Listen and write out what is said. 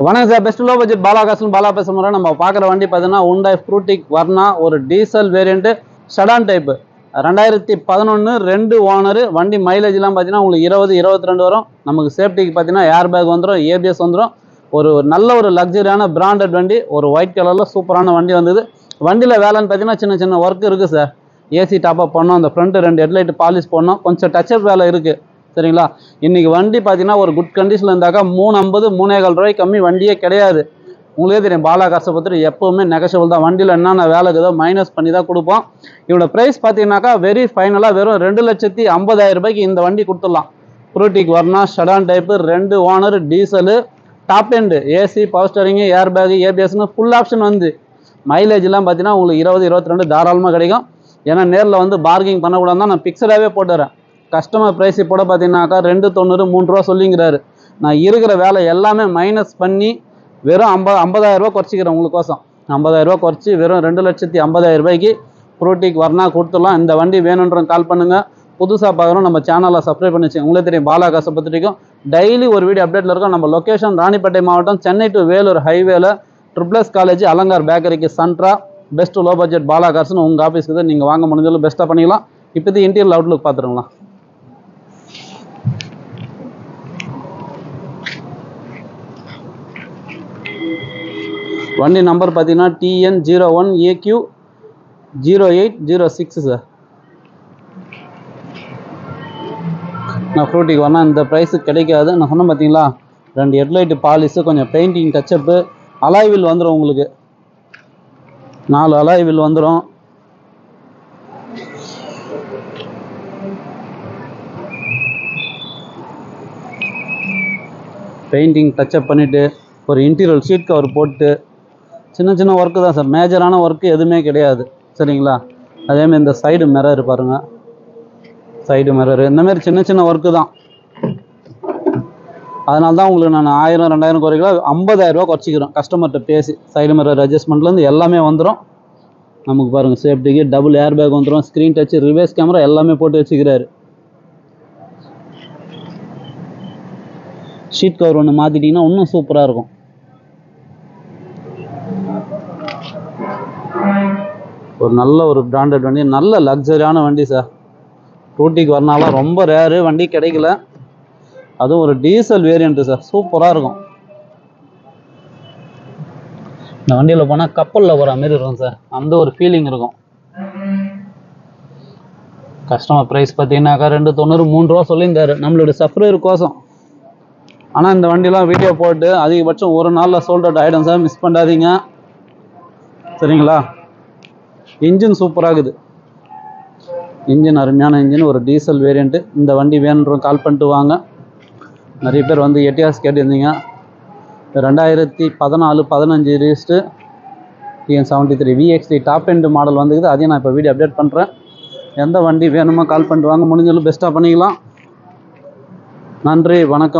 வணக்கம் sir. Best low budget பாலாகாசன் Bala பேச முறை நம்ம பார்க்குற வண்டி பார்த்தீங்கன்னா Hyundai Frutic Verna ஒரு diesel variant sedan type 2011 2 owner. வண்டி மைலேஜ்லாம் பார்த்தீங்கன்னா உங்களுக்கு 20-22 வரும். நமக்கு சேஃப்டிக்கு பார்த்தீங்கன்னா ஏர் பேக் வந்துடும், ஏபிஎஸ் வந்துடும். ஒரு நல்ல ஒரு லக்ஸரியான பிராண்டட் வண்டி. ஒரு ஒயிட் கலரில் சூப்பரான வண்டி வந்தது. வண்டியில் வேலைன்னு பார்த்தீங்கன்னா சின்ன சின்ன ஒர்க் இருக்குது சார். ஏசி டாப்அப் பண்ணோம், அந்த ஃப்ரண்ட்டு 2 ஹெட்லைட் பாலிஷ் பண்ணோம், கொஞ்சம் டச்சப் வேலை இருக்குது. சரிங்களா? இன்றைக்கி வண்டி பார்த்தீங்கன்னா ஒரு குட் கண்டிஷனில் இருந்தாக்கா 350 3.25 ரூபாய்க்கு கம்மி வண்டியே கிடையாது. உங்களுக்கே தெரியும் பாலா காசை பற்றி எப்போவுமே நெகஷபிள் தான். வண்டியில் என்னென்ன வேலை இருக்குதோ மைனஸ் பண்ணி தான் கொடுப்போம். இவனோட ப்ரைஸ் பார்த்தீங்கன்னாக்கா வெரி ஃபைனலாக வெறும் 2,50,000 ரூபாய்க்கு இந்த வண்டி கொடுத்துடலாம். Frutic Verna sedan type 2 owner diesel top end AC power steering air bag ஏபிஎஸ்னு ஃபுல் ஆப்ஷன் வந்து மைலேஜ்லாம் பார்த்தீங்கன்னா உங்களுக்கு 20-22 தாராளமாக கிடைக்கும். ஏன்னா நேரில் வந்து பார்கிங் பண்ணக்கூடாது தான் நான் பிக்சடாகவே போட்டுறேன். கஸ்டமர் ப்ரைஸ் இப்போ பார்த்தீங்கன்னாக்கா 290 3 ரூபா சொல்லிங்கிறாரு. நான் இருக்கிற வேலை எல்லாமே மைனஸ் பண்ணி வெறும் 50,000 ரூபா குறைச்சிக்கிறேன் உங்களுக்கோசம். 50,000 ரூபா குறைச்சி வெறும் 2,50,000 ரூபாய்க்கு Frutic Verna கொடுத்துடலாம். இந்த வண்டி வேணுன்றவங்க கால் பண்ணுங்கள். புதுசாக பார்க்குறோம் நம்ம சேனலை சப்ஸ்கிரைப் பண்ணி வச்சு உங்களுக்கு தெரியும் பாலா காசை பற்றிக்கும் டெய்லி ஒரு வீடியோ அப்டேட்டில் இருக்கும். நம்ம லொக்கேஷன் ராணிப்பேட்டை மாவட்டம், சென்னை டு வேலூர் ஹைவேல ட்ரிபிள்எஸ் காலேஜ் அலங்கார் பேக்கரிக்கு சென்ட்ரா பெஸ்ட் லோ பட்ஜெட் பாலா காசுன்னு உங்கள் ஆஃபீஸ்க்கு தான் நீங்கள் வாங்க முடிஞ்சாலும் பெஸ்ட்டாக பண்ணிக்கலாம். இப்போது இன்டீரியர் அவுட்லுக் பார்த்துருங்களா. வண்டி நம்பர் பார்த்தீங்கன்னா TN01AQ0806 சார். நான் Frutic Verna இந்த ப்ரைஸுக்கு கிடைக்காது. நான் சொன்னேன் பார்த்தீங்களா, 2 ஹெட்லைட்டு பாலிஷு, கொஞ்சம் பெயிண்டிங் டச்சப்பு, அலாய் வீல் வந்துடும் உங்களுக்கு. 4 அலாய் வீல் வந்துடும். பெயிண்டிங் டச்சப் பண்ணிவிட்டு ஒரு இன்டீரியர் ஷீட் கவர் போட்டு சின்ன சின்ன ஒர்க்கு தான் சார். மேஜரான ஒர்க்கு எதுவுமே கிடையாது. சரிங்களா? அதேமாதிரி இந்த சைடு மிரர் பாருங்கள், சைடு மிரரு இந்தமாரி சின்ன சின்ன ஒர்க்கு தான். அதனால தான் உங்களுக்கு நான் 1000-2000 குறைக்கல 50,000 ரூபா குறைச்சிக்கிறோம். கஸ்டமர்கிட்ட பேசி சைடு மிரர் அட்ஜஸ்ட்மெண்ட்லேருந்து எல்லாமே வந்துடும். நமக்கு பாருங்கள் சேஃப்டிக்கு டபுள் ஏர் பேக் வந்துடும், ஸ்க்ரீன் டச்சு, ரிவர்ஸ் கேமரா எல்லாமே போட்டு வச்சுக்கிறாரு. ஷீட் கவர் ஒன்று மாற்றிட்டிங்கன்னா இன்னும் சூப்பராக இருக்கும். ஒரு நல்ல ஒரு பிராண்டட் வண்டி, நல்ல லக்ஸரியான வண்டி சார். Frutic Vernaலாம் ரொம்ப ரேரு, வண்டி கிடைக்கல. அதுவும் ஒரு டீசல் வேரியண்ட்டு சார், சூப்பராக இருக்கும். இந்த வண்டியில் போனால் கப்பலில் போகிற மாதிரி இருக்கும் சார், அந்த ஒரு ஃபீலிங் இருக்கும். கஸ்டமர் ப்ரைஸ் பார்த்தீங்கன்னாக்கா 290 3 ரூபா சொல்லியிருந்தாரு நம்மளோட சப்ஸ்கிரைபர் கோசம். ஆனால் இந்த வண்டிலாம் வீடியோ போட்டு அதிகபட்சம் ஒரு நாளில் சோல்ட் அவுட் ஆகிடும் சார், மிஸ் பண்ணாதீங்க. சரிங்களா? இன்ஜின் சூப்பராகுது, இன்ஜின் அருமையான இன்ஜின், ஒரு டீசல் வேரியண்ட்டு. இந்த வண்டி வேணுன்றவங்க கால் பண்ணிட்டு வாங்க. நிறைய பேர் வந்து எட்டியாஸ் கேட்டிருந்தீங்க. 2014-15 register TN73 VXD top end model வந்துக்குது. அதையும் நான் இப்போ வீடியோ அப்டேட் பண்ணுறேன். எந்த வண்டி வேணுமோ கால் பண்ணிட்டு வாங்க, முடிஞ்சாலும் பெஸ்ட்டாக பண்ணிக்கலாம். நன்றி, வணக்கம்.